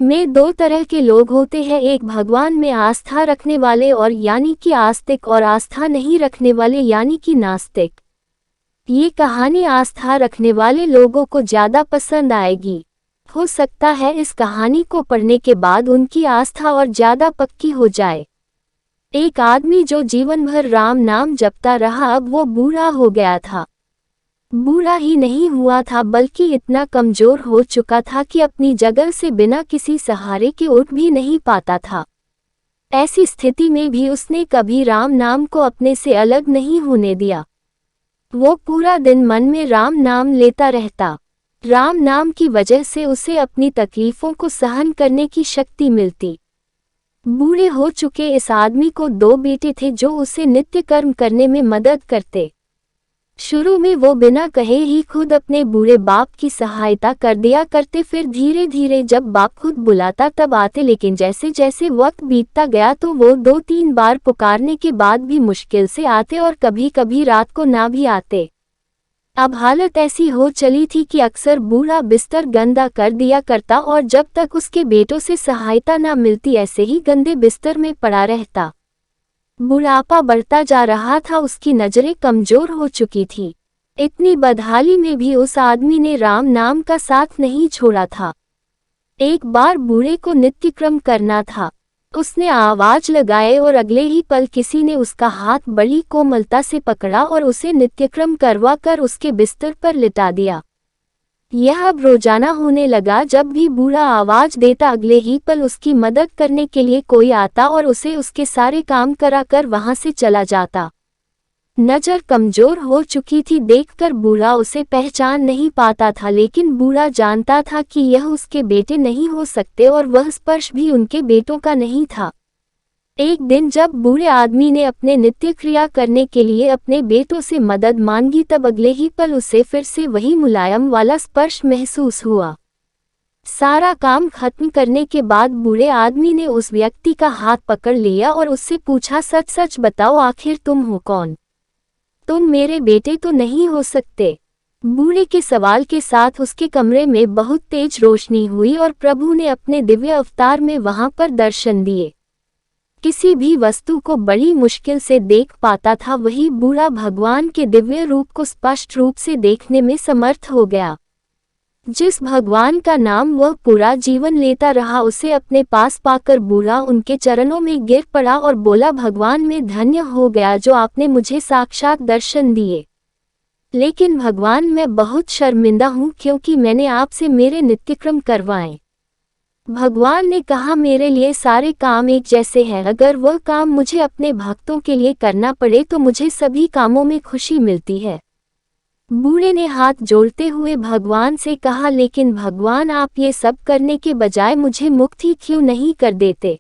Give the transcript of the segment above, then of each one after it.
में दो तरह के लोग होते हैं, एक भगवान में आस्था रखने वाले और यानी कि आस्तिक, और आस्था नहीं रखने वाले यानी कि नास्तिक। ये कहानी आस्था रखने वाले लोगों को ज़्यादा पसंद आएगी। हो सकता है इस कहानी को पढ़ने के बाद उनकी आस्था और ज़्यादा पक्की हो जाए। एक आदमी जो जीवन भर राम नाम जपता रहा, अब वो बूढ़ा हो गया था। बूढ़ा ही नहीं हुआ था बल्कि इतना कमजोर हो चुका था कि अपनी जगह से बिना किसी सहारे के उठ भी नहीं पाता था। ऐसी स्थिति में भी उसने कभी राम नाम को अपने से अलग नहीं होने दिया। वो पूरा दिन मन में राम नाम लेता रहता। राम नाम की वजह से उसे अपनी तकलीफों को सहन करने की शक्ति मिलती। बूढ़े हो चुके इस आदमी को दो बेटे थे जो उसे नित्य कर्म करने में मदद करते। शुरू में वो बिना कहे ही खुद अपने बूढ़े बाप की सहायता कर दिया करते, फिर धीरे धीरे जब बाप खुद बुलाता तब आते, लेकिन जैसे जैसे वक्त बीतता गया तो वो 2-3 बार पुकारने के बाद भी मुश्किल से आते और कभी कभी रात को ना भी आते। अब हालत ऐसी हो चली थी कि अक्सर बूढ़ा बिस्तर गंदा कर दिया करता और जब तक उसके बेटों से सहायता ना मिलती ऐसे ही गंदे बिस्तर में पड़ा रहता। बुढ़ापा बढ़ता जा रहा था, उसकी नजरें कमजोर हो चुकी थी। इतनी बदहाली में भी उस आदमी ने राम नाम का साथ नहीं छोड़ा था। एक बार बूढ़े को नित्यक्रम करना था। उसने आवाज लगाए और अगले ही पल किसी ने उसका हाथ बड़ी कोमलता से पकड़ा और उसे नित्यक्रम करवा कर उसके बिस्तर पर लिटा दिया। यह अब रोजाना होने लगा। जब भी बूढ़ा आवाज देता अगले ही पल उसकी मदद करने के लिए कोई आता और उसे उसके सारे काम करा कर वहां से चला जाता। नजर कमजोर हो चुकी थी, देखकर बूढ़ा उसे पहचान नहीं पाता था, लेकिन बूढ़ा जानता था कि यह उसके बेटे नहीं हो सकते और वह स्पर्श भी उनके बेटों का नहीं था। एक दिन जब बूढ़े आदमी ने अपने नित्य क्रिया करने के लिए अपने बेटों से मदद मांगी तब अगले ही पल उसे फिर से वही मुलायम वाला स्पर्श महसूस हुआ। सारा काम खत्म करने के बाद बूढ़े आदमी ने उस व्यक्ति का हाथ पकड़ लिया और उससे पूछा, सच सच बताओ, आखिर तुम हो कौन? तुम मेरे बेटे तो नहीं हो सकते। बूढ़े के सवाल के साथ उसके कमरे में बहुत तेज रोशनी हुई और प्रभु ने अपने दिव्य अवतार में वहां पर दर्शन दिए। किसी भी वस्तु को बड़ी मुश्किल से देख पाता था, वही बूढ़ा भगवान के दिव्य रूप को स्पष्ट रूप से देखने में समर्थ हो गया। जिस भगवान का नाम वह पूरा जीवन लेता रहा, उसे अपने पास पाकर बूढ़ा उनके चरणों में गिर पड़ा और बोला, भगवान मैं धन्य हो गया जो आपने मुझे साक्षात दर्शन दिए। लेकिन भगवान मैं बहुत शर्मिंदा हूँ क्योंकि मैंने आपसे मेरे नित्यक्रम करवाए। भगवान ने कहा, मेरे लिए सारे काम एक जैसे हैं, अगर वह काम मुझे अपने भक्तों के लिए करना पड़े तो मुझे सभी कामों में खुशी मिलती है। बूढ़े ने हाथ जोड़ते हुए भगवान से कहा, लेकिन भगवान आप ये सब करने के बजाय मुझे मुक्त ही क्यों नहीं कर देते?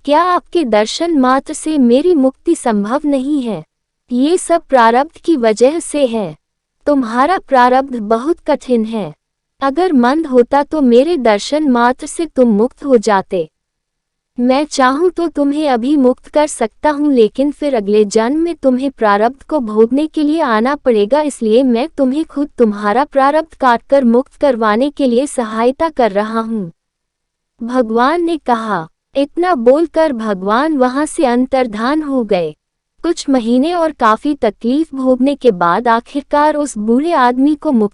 क्या आपके दर्शन मात्र से मेरी मुक्ति संभव नहीं है? ये सब प्रारब्ध की वजह से है। तुम्हारा प्रारब्ध बहुत कठिन है। अगर मंद होता तो मेरे दर्शन मात्र से तुम मुक्त हो जाते। मैं चाहूं तो तुम्हें अभी मुक्त कर सकता हूं, लेकिन फिर अगले जन्म में तुम्हें प्रारब्ध को भोगने के लिए आना पड़ेगा, इसलिए मैं तुम्हें खुद तुम्हारा प्रारब्ध काटकर मुक्त करवाने के लिए सहायता कर रहा हूं। भगवान ने कहा। इतना बोलकर भगवान वहां से अंतर्धान हो गए। कुछ महीने और काफी तकलीफ भोगने के बाद आखिरकार उस बूढ़े आदमी को मुक्ति